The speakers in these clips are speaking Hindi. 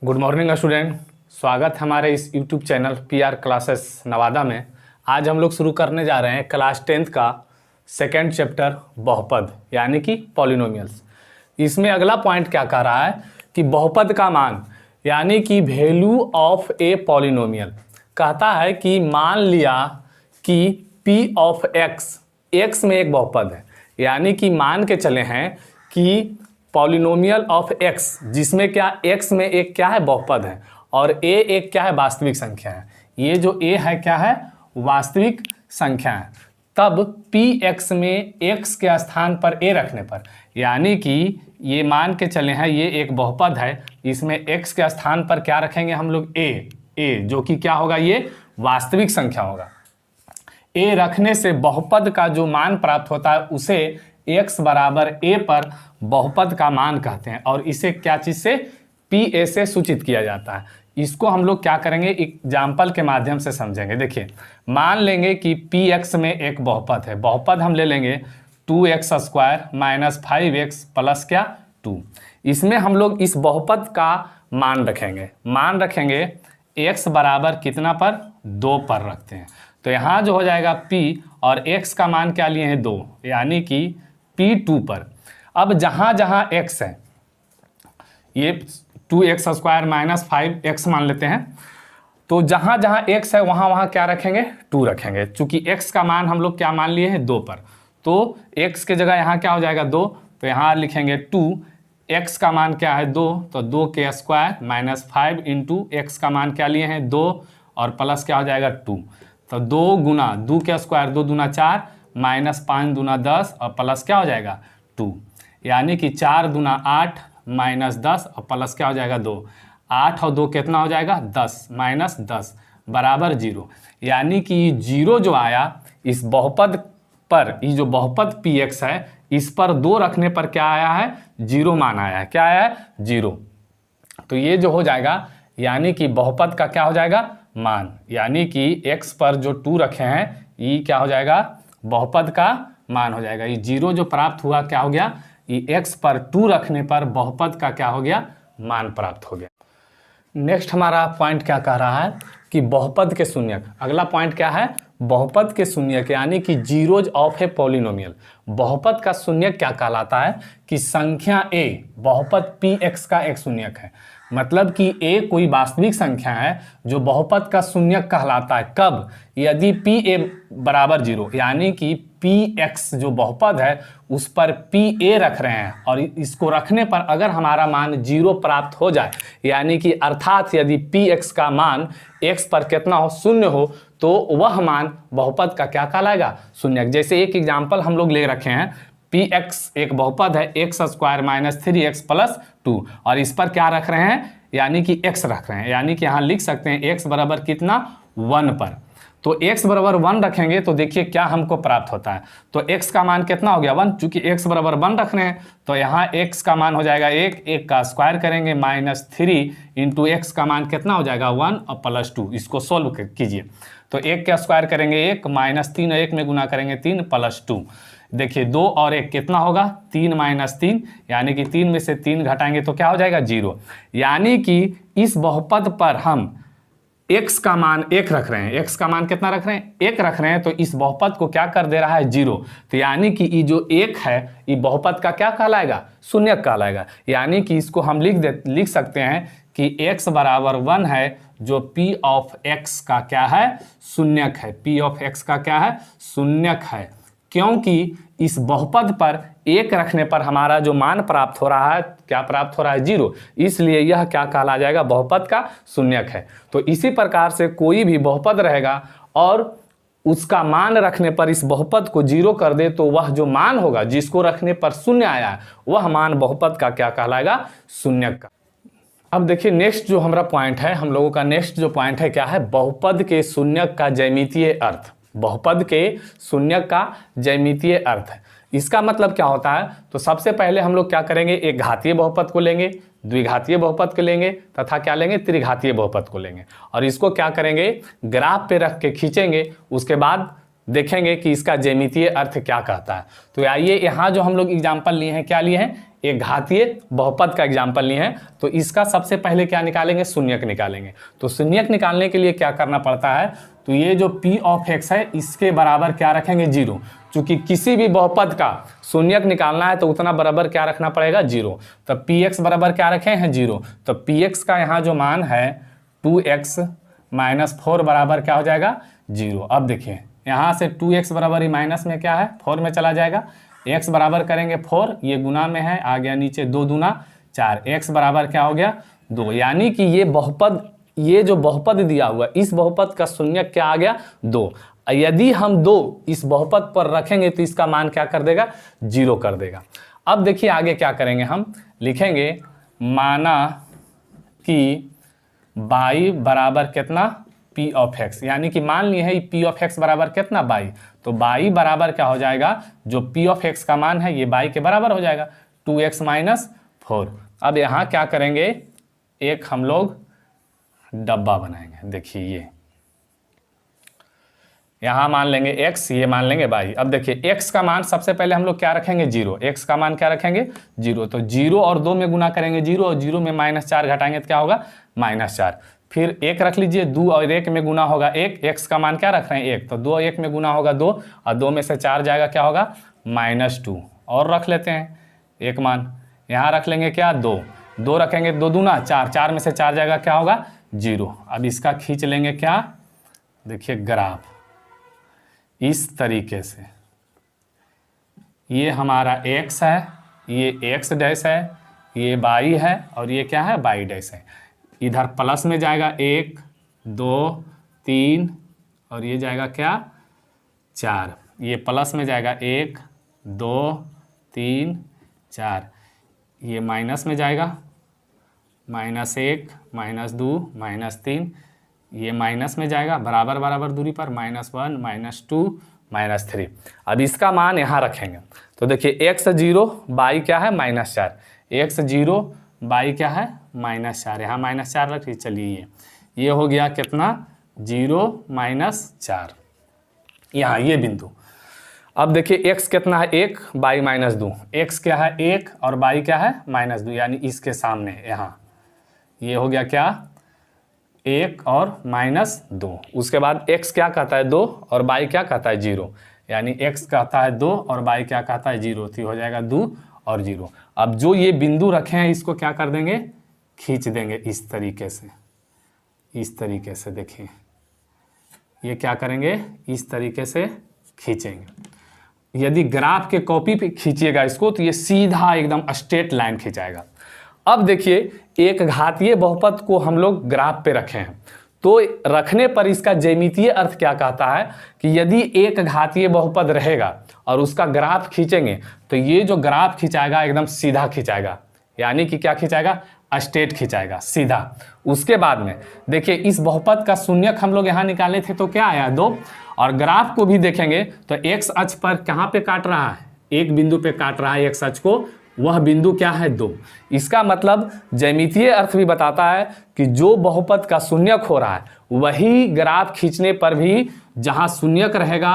Good morning student. स्वागत है हमारे इस YouTube channel PR classes Nawada में। आज हम लोग शुरू करने जा रहे हैं क्लास 10th का सेकेंड चैप्टर बहुपद यानी कि पॉलिनोमियल्स। इसमें अगला पॉइंट क्या कह रहा है कि बहुपद का मान यानी कि वैल्यू ऑफ ए पॉलिनोमियल। कहता है कि मान लिया कि P ऑफ x में एक बहुपद है, यानी कि मान के चले हैं कि पॉलिनोमियल ऑफ x जिसमें क्या x में एक क्या है बहुपद है और a एक क्या है वास्तविक संख्या है। ये जो a है क्या है वास्तविक संख्या है। तब Px में x के स्थान पर a रखने पर यानी कि ये मान के चले हैं ये एक बहुपद है, इसमें x के स्थान पर क्या रखेंगे हम लोग a जो कि क्या होगा ये वास्तविक संख्या होगा। a रखने से बहुपद का जो मान प्राप्त होता है उसे x बराबर a पर बहुपद का मान कहते हैं और इसे क्या चीज़ से Pa से सूचित किया जाता है। इसको हम लोग क्या करेंगे एग्जाम्पल के माध्यम से समझेंगे। देखिए मान लेंगे कि Px में एक बहुपद है, बहुपद हम ले लेंगे 2x square minus 5x plus क्या 2। इसमें हम लोग इस बहुपद का मान रखेंगे x बराबर कितना पर 2 पर रखते हैं। तो यहाँ जो हो जाएगा P और x का मान क्या लिए हैं 2 यानी कि P2 पर। अब जहाँ जहाँ x है ये 2x स्क्वायर माइनस 5x मान लेते हैं, तो जहाँ जहाँ x है वहाँ वहाँ क्या रखेंगे 2 रखेंगे। चूँकि x का मान हम लोग क्या मान लिए हैं 2 पर, तो x के जगह यहाँ क्या हो जाएगा 2, तो यहाँ लिखेंगे 2। x का मान क्या है 2, तो 2 के स्क्वायर माइनस 5 इंटू x का मान क्या लिए हैं 2 और प्लस क्या हो जाएगा 2। तो 2 गुना 2 के स्क्वायर 2 दूना 4 माइनस 5 दूना 10 और प्लस क्या हो जाएगा 2, यानी कि 4 दूना 8 माइनस 10 और प्लस क्या हो जाएगा 2। 8 और 2 कितना हो जाएगा 10 माइनस 10 बराबर 0। यानी कि 0 जो आया इस बहुपद पर, ये जो बहुपद Px है इस पर 2 रखने पर क्या आया है 0 मान आया है। क्या आया है 0। तो ये जो हो जाएगा यानी कि बहुपद का क्या हो जाएगा मान, यानी कि x पर जो 2 रखे हैं ये क्या हो जाएगा बहुपद का मान हो जाएगा। ये 0 जो प्राप्त हुआ क्या हो गया, ये x पर 2 रखने पर बहुपद का क्या हो गया मान प्राप्त हो गया। नेक्स्ट हमारा पॉइंट क्या कह रहा है कि बहुपद के शून्यक। अगला पॉइंट क्या है बहुपद के शून्यक यानी कि जीरोज ऑफ ए पॉलिनोमियल। बहुपद का शून्यक क्या कहलाता है कि संख्या a बहुपद Px का एक शून्यक है। मतलब कि a कोई वास्तविक संख्या है जो बहुपद का शून्यक कहलाता है। कब, यदि Pa बराबर 0 यानी कि Px जो बहुपद है उस पर Pa रख रहे हैं और इसको रखने पर अगर हमारा मान 0 प्राप्त हो जाए, यानी कि अर्थात यदि Px का मान x पर कितना हो 0 हो, तो वह मान बहुपद का क्या कहलाएगा शून्यक। जैसे एक एग्जाम्पल हम लोग ले रखे हैं, Px एक बहुपद है x square minus 3x plus 2 और इस पर क्या रख रहे हैं यानी कि x रख रहे हैं, यानी कि यहाँ लिख सकते हैं x बराबर कितना 1 पर। तो x बराबर 1 रखेंगे तो देखिए क्या हमको प्राप्त होता है। तो x का मान कितना हो गया 1, चूंकि x बराबर 1 रख रहे हैं तो यहाँ x का मान हो जाएगा 1 का स्क्वायर करेंगे माइनस 3 इंटू x का मान कितना हो जाएगा 1 और प्लस 2। इसको सोल्व कीजिए तो 1 का स्क्वायर करेंगे 1 माइनस 3 और 1 में गुना करेंगे 3 प्लस 2। देखिए 2 और 1 कितना होगा 3 माइनस 3, यानी कि 3 में से 3 घटाएंगे तो क्या हो जाएगा 0। यानी कि इस बहुपद पर हम x का मान 1 रख रहे हैं, x का मान कितना रख रहे हैं 1 रख रहे हैं, तो इस बहुपद को क्या कर दे रहा है 0। तो यानी कि ये जो 1 है ये बहुपद का क्या कहलाएगा शून्यक कहलाएगा। यानी कि इसको हम लिख सकते हैं कि x बराबर 1 है जो P ऑफ x का क्या है शून्यक है। P ऑफ x का क्या है शून्यक है, क्योंकि इस बहुपद पर 1 रखने पर हमारा जो मान प्राप्त हो रहा है क्या प्राप्त हो रहा है 0, इसलिए यह क्या कहला जाएगा बहुपद का शून्यक है। तो इसी प्रकार से कोई भी बहुपद रहेगा और उसका मान रखने पर इस बहुपद को 0 कर दे तो वह जो मान होगा जिसको रखने पर 0 आया है वह मान बहुपद का क्या कहलाएगा शून्यक का। अब देखिए नेक्स्ट जो हमारा पॉइंट है, हम लोगों का नेक्स्ट जो पॉइंट है क्या है बहुपद के शून्यक का ज्यामितीय अर्थ। बहुपद के शून्यक का ज्यामितीय अर्थ है, इसका मतलब क्या होता है। तो सबसे पहले हम लोग क्या करेंगे एक घातीय बहुपद को लेंगे, द्विघातीय बहुपद को लेंगे तथा क्या लेंगे त्रिघातीय बहुपद को लेंगे और इसको क्या करेंगे ग्राफ पे रख के खींचेंगे। उसके बाद देखेंगे कि इसका ज्यामितीय अर्थ क्या कहता है। तो आइए यहाँ जो हम लोग एग्जाम्पल लिए हैं क्या लिए हैं एक घातीय बहुपद का एग्जाम्पल लिए हैं, तो इसका सबसे पहले क्या निकालेंगे, शून्यक निकालेंगे। तो शून्यक निकालने के लिए क्या करना पड़ता है, तो ये जो p ऑफ x है इसके बराबर क्या रखेंगे, 0। चूंकि किसी भी बहुपद का शून्यक निकालना है तो उतना बराबर क्या रखना पड़ेगा, 0। तो px बराबर क्या रखे हैं, 0। तो px का यहाँ जो मान है 2x माइनस 4 बराबर क्या हो जाएगा, 0। अब देखिए यहाँ से 2x बराबर ही माइनस में क्या है, 4 में चला जाएगा। x बराबर करेंगे 4, ये गुना में है, आ गया नीचे 2 दूना 4, x बराबर क्या हो गया, 2। यानी कि ये बहुपद, ये जो बहुपद दिया हुआ इस बहुपद का शून्यक क्या आ गया, 2। यदि हम 2 इस बहुपद पर रखेंगे तो इसका मान क्या कर देगा, 0 कर देगा। अब देखिए आगे क्या करेंगे, हम लिखेंगे माना कि y बराबर कितना, p ऑफ x, यानी कि मान लिए है p ऑफ x बराबर कितना, y। तो y बराबर क्या हो जाएगा, जो p ऑफ x का मान है ये y के बराबर हो जाएगा, 2x माइनस 4। अब यहाँ क्या करेंगे, एक हम लोग डब्बा बनाएंगे। देखिए ये यहाँ मान लेंगे x, ये मान लेंगे y। अब देखिए x का मान सबसे पहले हम लोग क्या रखेंगे, 0। x का मान क्या रखेंगे, 0। तो 0 और 2 में गुना करेंगे 0, और 0 में -4 घटाएंगे तो क्या होगा, -4। फिर 1 रख लीजिए, 2 और 1 में गुना होगा 1, x का मान क्या रख रहे हैं, 1। तो 2 1 में गुना होगा 2, और 2 में से 4 जाएगा क्या होगा, -2। और रख लेते हैं एक मान, यहाँ रख लेंगे क्या, 2 रखेंगे, 2 दूना 4, 4 में से 4 जाएगा क्या होगा, 0। अब इसका खींच लेंगे क्या, देखिए ग्राफ इस तरीके से, ये हमारा x है, ये x डैश है, ये y है, और ये क्या है, y डैश है। इधर प्लस में जाएगा 1 2 3, और ये जाएगा क्या, 4। ये प्लस में जाएगा 1 2 3 4, ये माइनस में जाएगा -1 -2 -3, ये माइनस में जाएगा बराबर बराबर दूरी पर, -1 -2 -3। अब इसका मान यहाँ रखेंगे तो देखिए x 0 y क्या है, -4, x 0 y क्या है, -4, यहाँ -4 रखिए। चलिए ये हो गया कितना, 0 -4, यहाँ ये बिंदु। अब देखिए x कितना है, 1 y -2, x क्या है 1 और y क्या है -2, यानी इसके सामने यहाँ ये हो गया क्या, 1 और -2। उसके बाद x क्या कहता है, 2, और y क्या कहता है, 0, यानी x कहता है 2 और y क्या कहता है, 0। तो हो जाएगा 2 और 0। अब जो ये बिंदु रखे हैं इसको क्या कर देंगे, खींच देंगे इस तरीके से, इस तरीके से। देखिए ये क्या करेंगे, इस तरीके से खींचेंगे। यदि ग्राफ के कॉपी पे खींचिएगा इसको तो ये सीधा एकदम स्ट्रेट लाइन खिंचाएगा। अब देखिए एक घातीय बहुपद को हम लोग ग्राफ पे रखे हैं, तो रखने पर इसका ज्यामितीय अर्थ क्या कहता है कि यदि एक घातीय बहुपद रहेगा और उसका ग्राफ खींचेंगे तो ये जो ग्राफ खिंचाएगा एकदम सीधा खिंचाएगा, यानी कि क्या खिंचाएगा, स्ट्रेट खिंचाएगा सीधा। उसके बाद में देखिए इस बहुपद का शून्यक हम लोग यहाँ निकाले थे तो क्या आया, 2। और ग्राफ को भी देखेंगे तो x अक्ष पर कहाँ पे काट रहा है, एक बिंदु पे काट रहा है x अक्ष को, वह बिंदु क्या है, 2। इसका मतलब ज्यामितीय अर्थ भी बताता है कि जो बहुपद का शून्यक हो रहा है वही ग्राफ खींचने पर भी जहाँ शून्यक रहेगा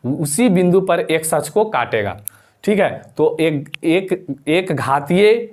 उसी बिंदु पर x अक्ष को काटेगा। ठीक है, तो एक घातीय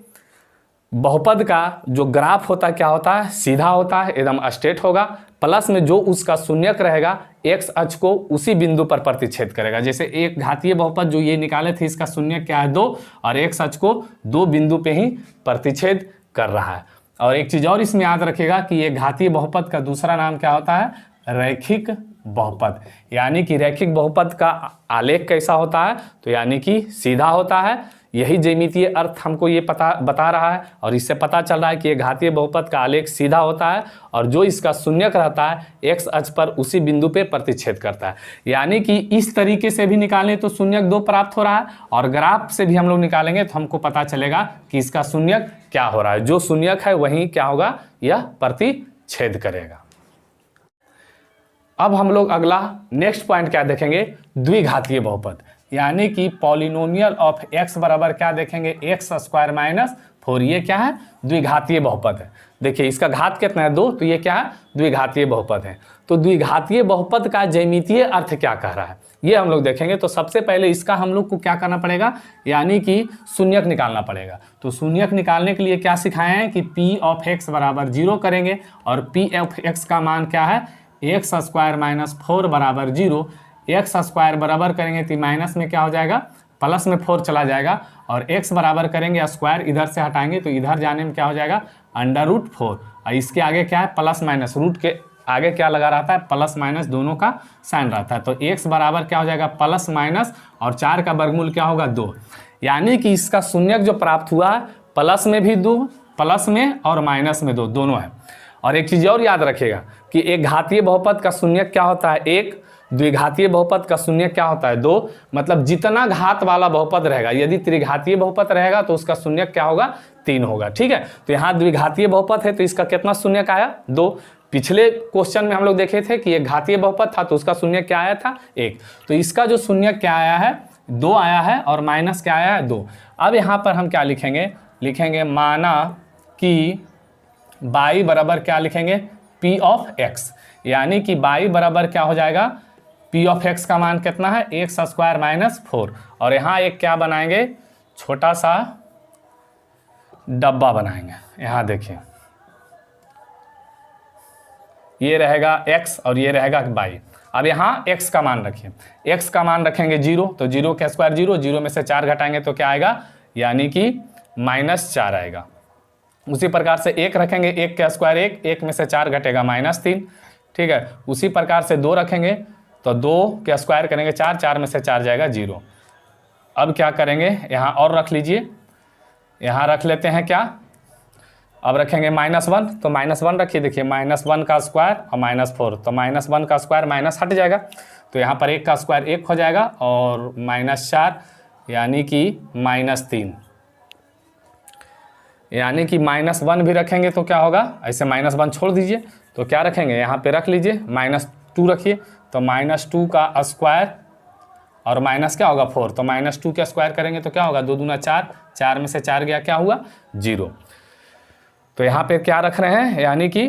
बहुपद का जो ग्राफ होता है क्या होता है, सीधा होता है, एकदम स्ट्रेट होगा, प्लस में जो उसका शून्यक रहेगा x अक्ष को उसी बिंदु पर प्रतिच्छेद करेगा। जैसे एक घातीय बहुपद जो ये निकाले थे इसका शून्यक क्या है, 2, और x अक्ष को 2 बिंदु पे ही प्रतिच्छेद कर रहा है। और एक चीज और इसमें याद रखिएगा कि ये घातीय बहुपद का दूसरा नाम क्या होता है, रैखिक बहुपद। यानी कि रैखिक बहुपद का आलेख कैसा होता है, तो यानी कि सीधा होता है। यही ज्यामितीय अर्थ हमको ये बता रहा है, और इससे पता चल रहा है कि ये घातीय बहुपद का आलेख सीधा होता है और जो इसका शून्यक रहता है x अक्ष पर उसी बिंदु पे प्रतिच्छेद करता है। यानी कि इस तरीके से भी निकालें तो शून्यक 2 प्राप्त हो रहा है, और ग्राफ से भी हम लोग निकालेंगे तो हमको पता चलेगा कि इसका शून्यक क्या हो रहा है। जो शून्यक है वही क्या होगा, यह प्रतिच्छेद करेगा। अब हम लोग अगला नेक्स्ट पॉइंट क्या देखेंगे, द्विघातीय बहुपद, यानी कि पॉलिनोमियल ऑफ x बराबर क्या देखेंगे, x² - 4। ये क्या है, द्विघातीय बहुपद है। देखिए इसका घात कितना है, 2, तो ये क्या है, द्विघातीय बहुपद है। तो द्विघातीय बहुपद का ज्यामितीय अर्थ क्या कह रहा है, ये हम लोग देखेंगे। तो सबसे पहले इसका हम लोग को क्या करना पड़ेगा, यानी कि शून्यक निकालना पड़ेगा। तो शून्यक निकालने के लिए क्या सिखाए हैं कि p ऑफ x बराबर 0 करेंगे, और p ऑफ x का मान क्या है, एक्स स्क्वायर माइनस 4 बराबर 0। एक्स स्क्वायर बराबर करेंगे तो माइनस में क्या हो जाएगा, प्लस में 4 चला जाएगा, और x बराबर करेंगे स्क्वायर इधर से हटाएंगे तो इधर जाने में क्या हो जाएगा, √4। और इसके आगे क्या है, प्लस माइनस, रूट के आगे क्या लगा रहता है, प्लस माइनस दोनों का साइन रहता है। तो x बराबर क्या हो जाएगा, प्लस माइनस, और 4 का वर्गमूल क्या होगा, 2। यानी कि इसका शून्यक जो प्राप्त हुआ है, प्लस में भी 2, प्लस में और माइनस में 2 दोनों है। और एक चीज़ और याद रखिएगा कि एक घातीय बहुपद का शून्यक क्या होता है, 1, द्विघातीय बहुपद का शून्यक क्या होता है, 2। मतलब जितना घात वाला बहुपद रहेगा, यदि त्रिघातीय बहुपद रहेगा तो उसका शून्यक क्या होगा, 3 होगा। ठीक है, तो यहाँ द्विघातीय बहुपद है तो इसका कितना शून्यक आया, 2। पिछले क्वेश्चन में हम लोग देखे थे कि एक घातीय बहुपद था तो उसका शून्यक क्या आया था, 1। तो इसका जो शून्यक क्या आया है, 2 आया है, और माइनस क्या आया है, 2। अब यहाँ पर हम क्या लिखेंगे, लिखेंगे माना कि y बराबर क्या लिखेंगे, p ऑफ x, यानी कि y बराबर क्या हो जाएगा, p ऑफ x का मान कितना है, एक्स स्क्वायर माइनस 4। और यहाँ एक क्या बनाएंगे, छोटा सा डब्बा बनाएंगे। यहाँ देखिए, ये रहेगा x और ये रहेगा y। अब यहाँ x का मान रखिए, x का मान रखेंगे 0, तो 0 का स्क्वायर 0, 0 में से 4 घटाएंगे तो क्या आएगा, यानी कि -4 आएगा। उसी प्रकार से 1 रखेंगे, 1 का स्क्वायर 1, 1 में से 4 घटेगा -3। ठीक है, उसी प्रकार से 2 रखेंगे तो 2 का स्क्वायर करेंगे 4, 4 में से 4 जाएगा 0। अब क्या करेंगे, यहाँ और रख लीजिए, यहाँ रख लेते हैं क्या, अब रखेंगे -1, तो -1 रखिए। देखिए -1 का स्क्वायर और -4, तो -1 का स्क्वायर माइनस हट जाएगा, तो यहाँ पर 1 का स्क्वायर 1 हो जाएगा, और -4 यानी कि -3, यानी कि -1 भी रखेंगे तो क्या होगा, ऐसे -1 छोड़ दीजिए, तो क्या रखेंगे, यहाँ पे रख लीजिए -2 रखिए, तो -2 का स्क्वायर और माइनस क्या होगा 4, तो -2 का स्क्वायर करेंगे तो क्या होगा, 2 दूना 4, 4 में से 4 गया, क्या हुआ, 0। तो यहाँ पे क्या रख रहे हैं, यानी कि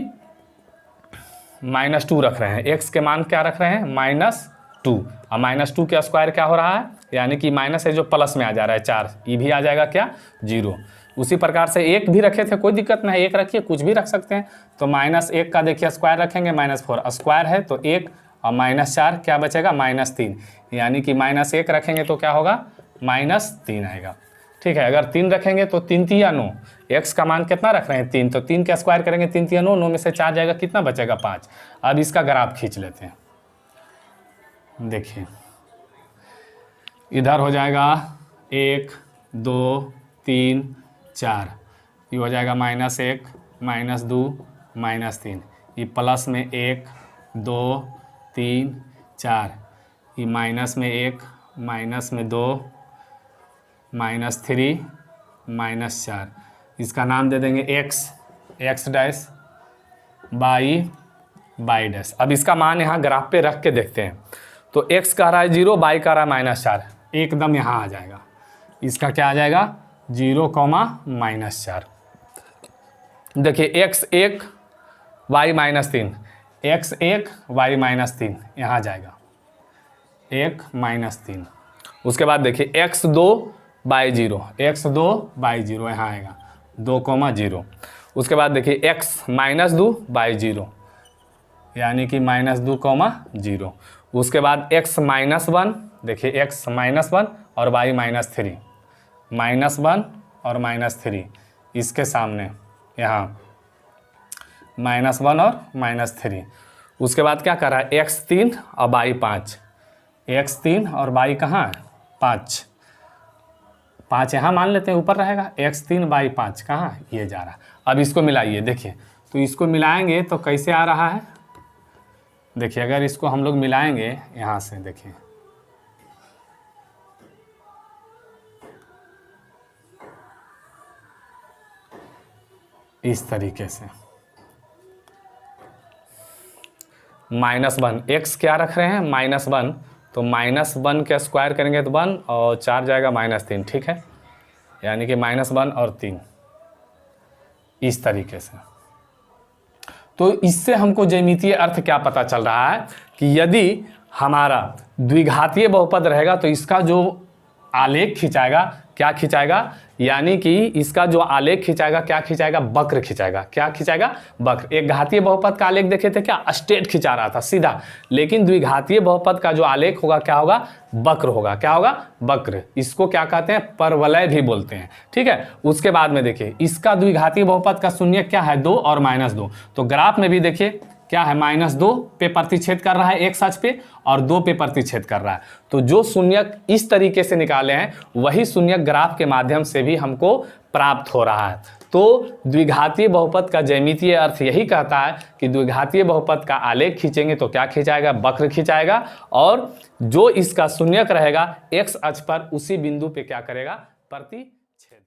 -2 रख रहे हैं, x के मान क्या रख रहे हैं, -2, और -2 का स्क्वायर क्या हो रहा है, यानी कि माइनस है जो प्लस में आ जा रहा है 4, ये भी आ जाएगा क्या, 0। उसी प्रकार से 1 भी रखे थे, कोई दिक्कत नहीं, 1 रखिए, कुछ भी रख सकते हैं। तो -1 का देखिए स्क्वायर रखेंगे, -4 स्क्वायर है तो 1, और -4 क्या बचेगा, -3, यानी कि -1 रखेंगे तो क्या होगा, -3 आएगा। ठीक है, अगर 3 रखेंगे तो 3 3 9, x का मान कितना रख रहे हैं, 3, तो 3 का स्क्वायर करेंगे 3 3 9, 9 में से 4 जाएगा, कितना बचेगा, 5। अब इसका ग्राफ खींच लेते हैं, देखिए इधर हो जाएगा 1 2 3 4, ये हो जाएगा -1 -2 -3, ये प्लस में 1 2 3 4, ये माइनस में 1 माइनस में 2 -3 -4, इसका नाम दे देंगे x डैश y डैश। अब इसका मान यहाँ ग्राफ पे रख के देखते हैं, तो x का रहा है 0, y का रहा है -4, एकदम यहाँ आ जाएगा, इसका क्या आ जाएगा, 0, -4। देखिए x1 y -3, x1 y -3 यहाँ जाएगा, 1 -3। उसके बाद देखिए x2 बाई 0, x2 बाई 0 यहाँ आएगा, 2, 0। उसके बाद देखिए x -2 बाई 0, यानी कि -2, 0। उसके बाद x -1, देखिए x -1 और y -3, -1 और -3, इसके सामने यहाँ -1 और -3। उसके बाद क्या कर रहा है, x3 और y 5, x3 और y कहाँ है, 5 यहाँ मान लेते हैं, ऊपर रहेगा, x3 y 5 कहाँ है, ये जा रहा है। अब इसको मिलाइए, देखिए तो इसको मिलाएंगे तो कैसे आ रहा है, देखिए अगर इसको हम लोग मिलाएंगे यहाँ से, देखिए इस तरीके से, -1, x क्या रख रहे हैं, -1, तो -1 का स्क्वायर करेंगे तो 1, और 4 जाएगा -3, ठीक है, यानी कि -1 और 3, इस तरीके से। तो इससे हमको ज्यामितीय अर्थ क्या पता चल रहा है कि यदि हमारा द्विघातीय बहुपद रहेगा तो इसका जो आलेख खिंचाएगा, क्या खिंचाएगा, यानी कि इसका जो आलेख खिंचाएगा क्या खिंचाएगा, वक्र खिंचाएगा। क्या खिंचाएगा, वक्र। एक घातीय बहुपद का आलेख देखे थे क्या, स्ट्रेट खिंचा रहा था सीधा, लेकिन द्विघातीय बहुपद का जो आलेख होगा क्या होगा, वक्र होगा। क्या होगा, वक्र। इसको क्या कहते हैं, परवलय भी बोलते हैं। ठीक है, उसके बाद में देखिए इसका द्विघातीय बहुपद का शून्य क्या है, 2 और -2। तो ग्राफ में भी देखिए क्या है, -2 पे प्रतिच्छेद कर रहा है एक अक्ष पे और 2 पे प्रतिच्छेद कर रहा है। तो जो शून्यक इस तरीके से निकाले हैं वही शून्यक ग्राफ के माध्यम से भी हमको प्राप्त हो रहा है। तो द्विघातीय बहुपद का ज्यामितीय अर्थ यही कहता है कि द्विघातीय बहुपद का आलेख खींचेंगे तो क्या खिंचाएगा, वक्र खिंचाएगा, और जो इसका शून्यक रहेगा x अक्ष पर उसी बिंदु पे क्या करेगा, प्रतिच्छेद